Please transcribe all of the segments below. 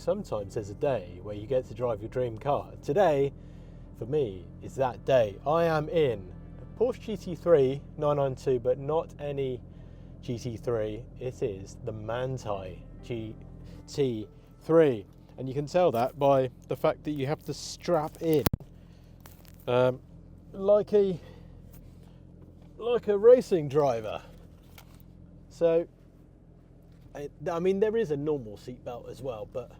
sometimes there's a day where you get to drive your dream car. Today, for me, is that day. I am in a Porsche GT3 992, but not any GT3. It is the Manthey GT3. And you can tell that by the fact that you have to strap in like a racing driver. So, I mean, there is a normal seatbelt as well, but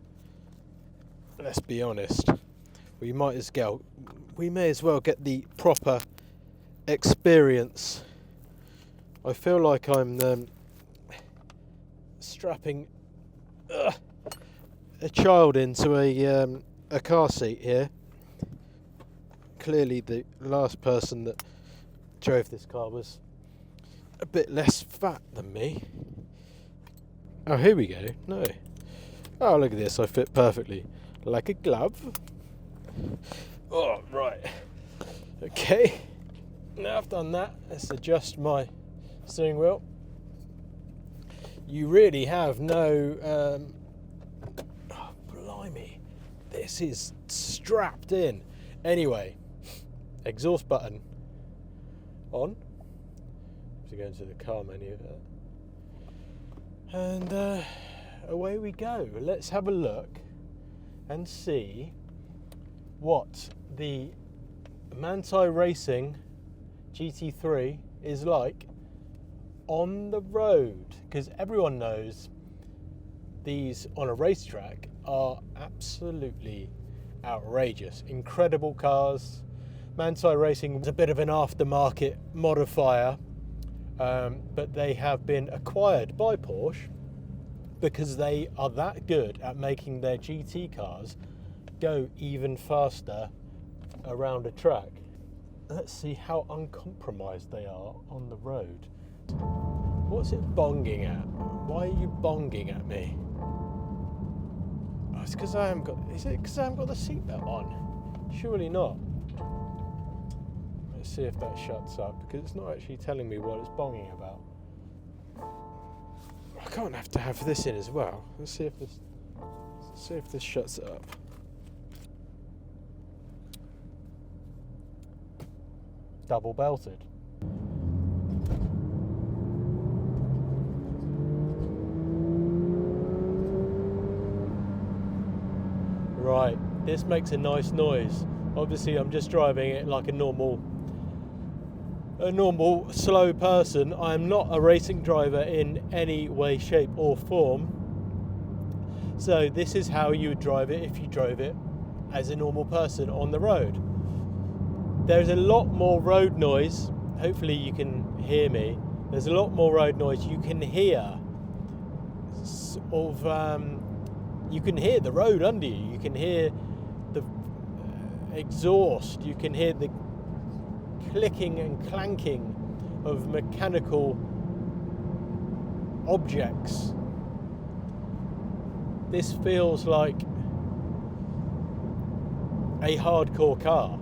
let's be honest, we may as well get the proper experience. I feel like I'm strapping a child into a car seat here. Clearly the last person that drove this car was a bit less fat than me. Oh, here we go. No. Oh, look at this. I fit perfectly. Like a glove. Oh, right. Okay. Now I've done that, let's adjust my steering wheel. You really have no... oh, blimey. This is strapped in. Anyway, exhaust button on. To go into the car menu there. And away we go. Let's have a look and see what the Manthey Racing GT3 is like on the road, because everyone knows these on a racetrack are absolutely outrageous. Incredible cars. Manthey Racing is a bit of an aftermarket modifier, but they have been acquired by Porsche because they are that good at making their GT cars go even faster around a track. Let's see how uncompromised they are on the road. What's it bonging at? Why are you bonging at me? Oh, it's because I haven't got... Is it because I haven't got the seatbelt on? Surely not. Let's see if that shuts up, because it's not actually telling me what it's bonging about. I can't have to have this in as well. Let's see if this shuts it up. Double belted. Right, this makes a nice noise. Obviously I'm just driving it like a normal slow person. I'm not a racing driver in any way, shape or form. So this is how you would drive it if you drove it as a normal person on the road. There's a lot more road noise. Hopefully you can hear me. There's a lot more road noise. You can hear you can hear the road under you. You can hear the exhaust. You can hear the clicking and clanking of mechanical objects. This feels like a hardcore car.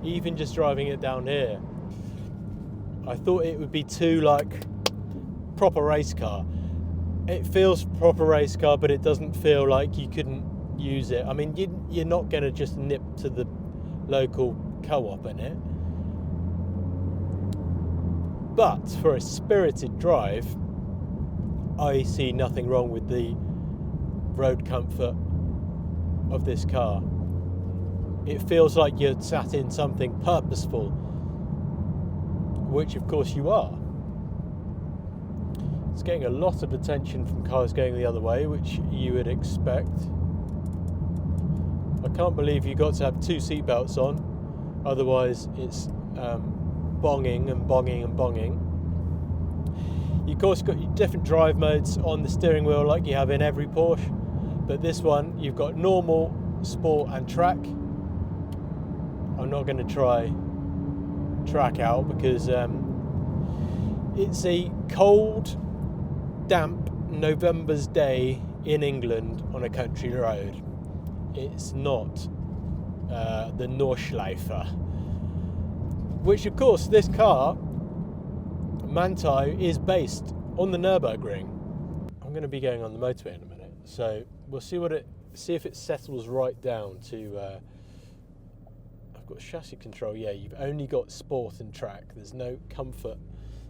Even just driving it down here, I thought it would be too like proper race car. It feels proper race car, but it doesn't feel like you couldn't use it. I mean, you're not going to just nip to the local co-op in it. But for a spirited drive, I see nothing wrong with the road comfort of this car. It feels like you're sat in something purposeful, which of course you are. It's getting a lot of attention from cars going the other way, which you would expect. I can't believe you got to have two seatbelts on, otherwise it's bonging and bonging and bonging. You of course got your different drive modes on the steering wheel like you have in every Porsche, but this one you've got normal, sport and track. I'm not going to try track out because it's a cold, damp November's day in England on a country road. It's not the Nordschleife, which of course this car, Manthey, is based on the Nürburgring. I'm going to be going on the motorway in a minute, so we'll see what it see if it settles right down to. I've got chassis control. Yeah, you've only got sport and track. There's no comfort.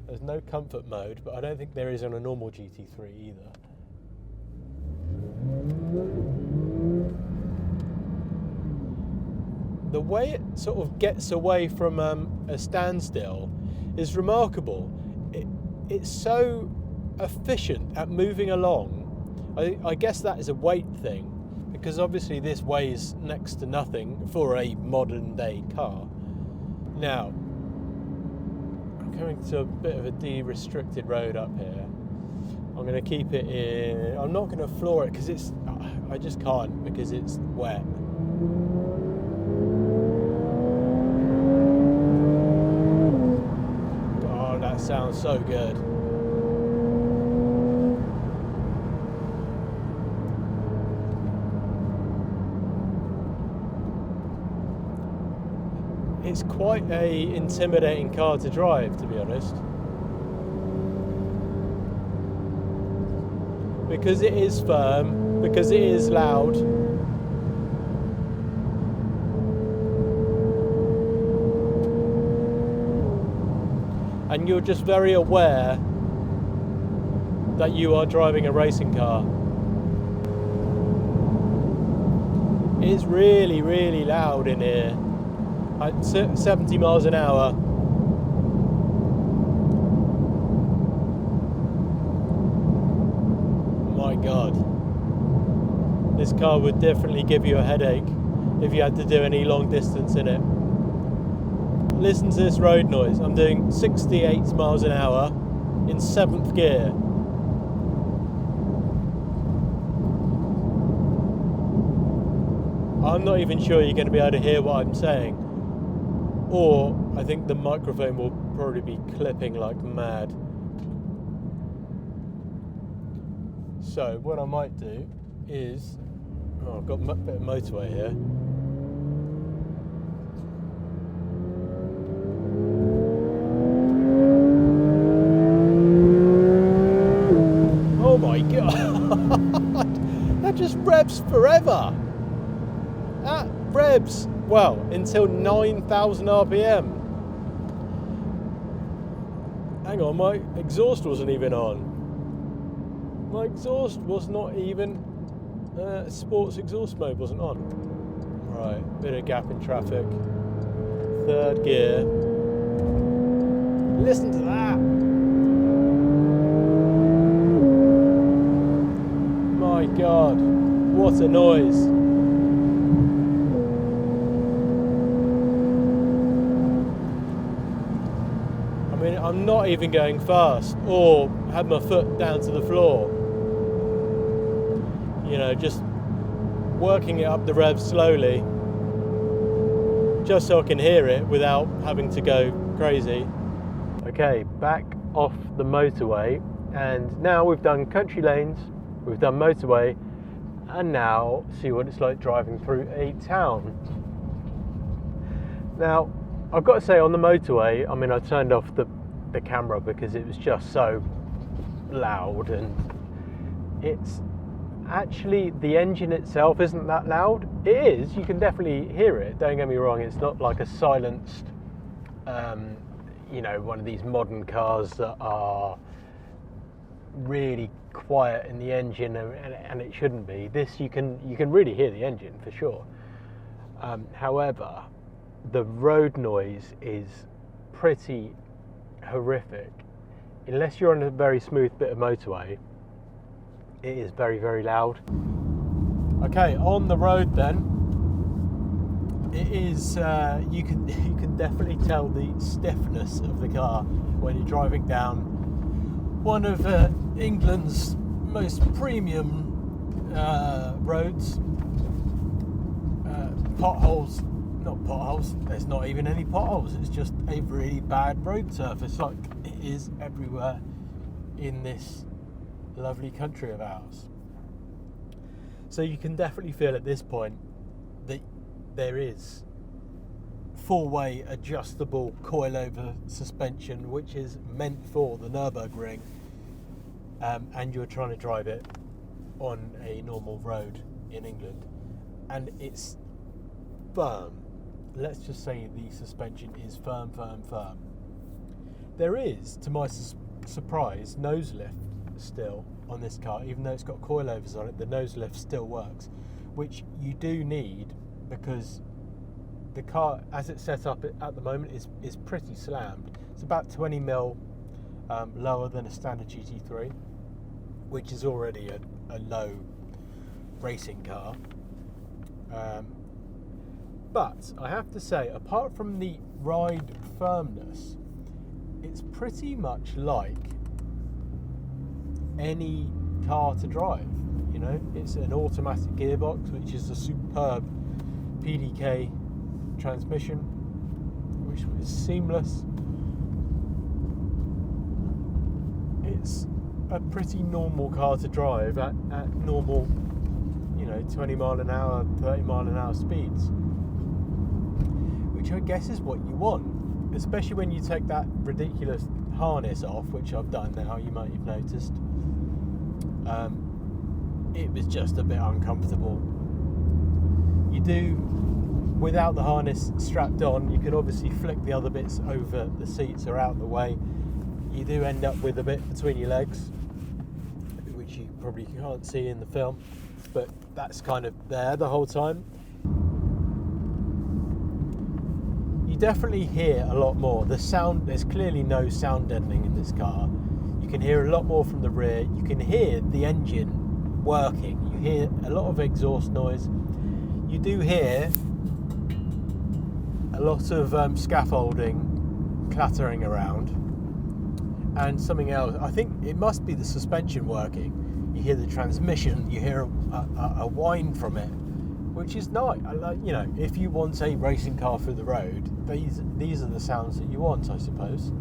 There's no comfort mode, but I don't think there is on a normal GT3 either. The way it sort of gets away from a standstill is remarkable. It's so efficient at moving along. I guess that is a weight thing, because obviously this weighs next to nothing for a modern day car. Now, I'm coming to a bit of a de-restricted road up here. I'm going to keep it in. I'm not going to floor it because I just can't, because it's wet. Oh, that sounds so good. It's quite an intimidating car to drive, to be honest. Because it is firm, because it is loud. And you're just very aware that you are driving a racing car. It's really, really loud in here. At 70 miles an hour. My God. This car would definitely give you a headache if you had to do any long distance in it. Listen to this road noise. I'm doing 68 miles an hour in 7th gear. I'm not even sure you're going to be able to hear what I'm saying. Or I think the microphone will probably be clipping like mad. So what I might do is, I've got a bit of motorway here. Oh my God, that just revs forever. That revs, well, until 9,000 RPM. Hang on, my exhaust wasn't even on. My exhaust was not even, sports exhaust mode wasn't on. Right, bit of gap in traffic. 3rd gear. Listen to that. My God, what a noise. I mean, I'm not even going fast or have my foot down to the floor. You know, just working it up the rev slowly, just so I can hear it without having to go crazy. Okay, back off the motorway, and now we've done country lanes, we've done motorway, and now see what it's like driving through a town. Now, I've got to say, on the motorway, I mean, I turned off the camera because it was just so loud, and it's actually, the engine itself isn't that loud. It is, you can definitely hear it, don't get me wrong. It's not like a silenced, you know, one of these modern cars that are really quiet in the engine, and it shouldn't be. This, you can really hear the engine for sure. However, the road noise is pretty horrific. Unless you're on a very smooth bit of motorway, it is very, very loud. Okay, on the road then, it is, you can definitely tell the stiffness of the car when you're driving down one of England's most premium roads. Potholes, not potholes, there's not even any potholes, it's just a really bad road surface, like it is everywhere in this lovely country of ours. So you can definitely feel at this point that there is 4-way adjustable coilover suspension, which is meant for the Nürburgring, and you're trying to drive it on a normal road. in England, and it's firm. Let's just say the suspension is firm. There is, to my surprise, nose lift still on this car. Even though it's got coilovers on it, the nose lift still works, which you do need because the car, as it's set up at the moment, is pretty slammed. It's about 20 mil lower than a standard GT3, which is already a low racing car. But I have to say, apart from the ride firmness, it's pretty much like any car to drive. You know, it's an automatic gearbox, which is a superb PDK transmission, which is seamless. It's a pretty normal car to drive at normal, you know, 20 mile an hour, 30 mile an hour speeds, which I guess is what you want, especially when you take that ridiculous harness off, which I've done now, you might have noticed. It was just a bit uncomfortable. You do, without the harness strapped on, you can obviously flick the other bits over the seats or out the way. You do end up with a bit between your legs, which you probably can't see in the film, but that's kind of there the whole time. You definitely hear a lot more. The sound, there's clearly no sound deadening in this car. You can hear a lot more from the rear. You can hear the engine working. You hear a lot of exhaust noise. You do hear a lot of scaffolding clattering around, and something else. I think it must be the suspension working. You hear the transmission. You hear a whine from it, which is nice. You know, if you want a racing car through the road, these are the sounds that you want, I suppose.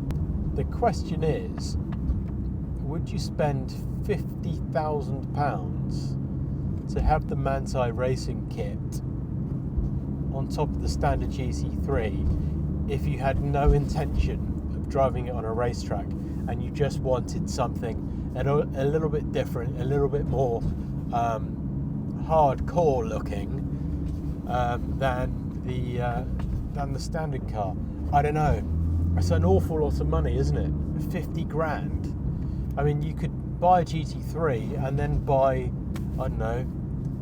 The question is, would you spend £50,000 to have the Manthey Racing kit on top of the standard GT3 if you had no intention of driving it on a racetrack and you just wanted something a little bit different, a little bit more hardcore looking than the standard car? I don't know. It's an awful lot of money, isn't it? 50 grand. I mean, you could buy a GT3 and then buy, I don't know,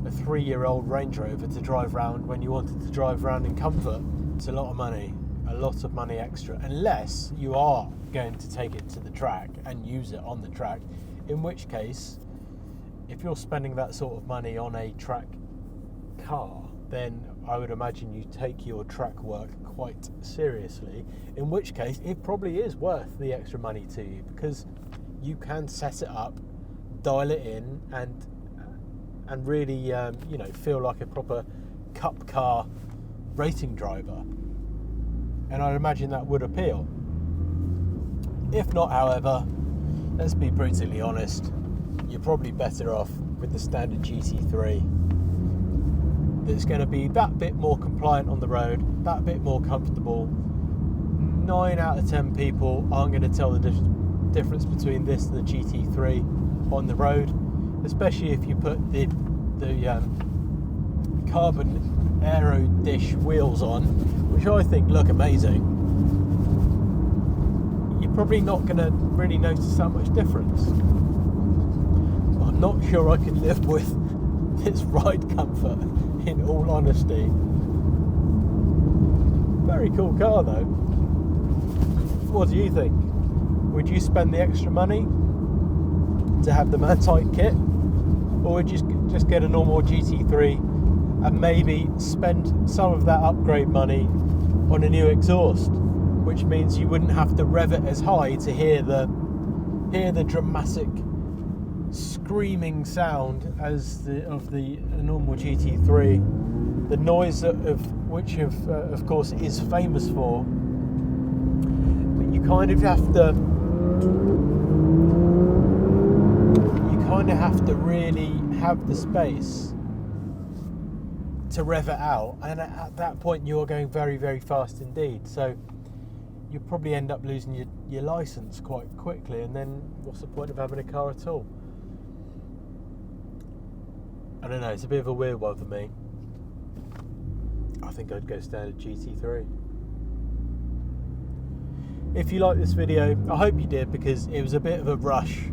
a 3-year-old Range Rover to drive around when you wanted to drive around in comfort. It's a lot of money extra, unless you are going to take it to the track and use it on the track, in which case, if you're spending that sort of money on a track car, then I would imagine you take your track work quite seriously, in which case it probably is worth the extra money to you, because you can set it up, dial it in, and really you know, feel like a proper cup car racing driver. And I'd imagine that would appeal. If not, however, let's be brutally honest, you're probably better off with the standard GT3. That's going to be that bit more compliant on the road, that bit more comfortable. 9 out of 10 people aren't going to tell the difference between this and the GT3 on the road, especially if you put the carbon aero dish wheels on, which I think look amazing. You're probably not going to really notice that much difference. But I'm not sure I can live with this ride comfort, in all honesty. Very cool car though. What do you think? Would you spend the extra money to have the Manthey kit, or would you just get a normal GT3 and maybe spend some of that upgrade money on a new exhaust, which means you wouldn't have to rev it as high to hear the dramatic screaming sound of the normal GT3, the noise of which of course is famous for. But you kind of have to really have the space to rev it out, and at that point you're going very, very fast indeed, so you'll probably end up losing your license quite quickly, and then what's the point of having a car at all? I don't know, it's a bit of a weird one for me. I think I'd go standard GT3. If you like this video, I hope you did, because it was a bit of a rush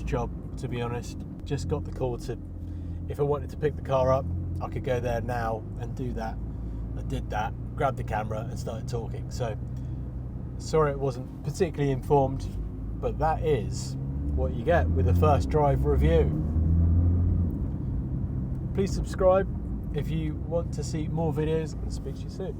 job, to be honest. Just got the call to, if I wanted to pick the car up, I could go there now and do that. I did that, grabbed the camera and started talking. So, sorry it wasn't particularly informed, but that is what you get with a first drive review. Please subscribe if you want to see more videos, and speak to you soon.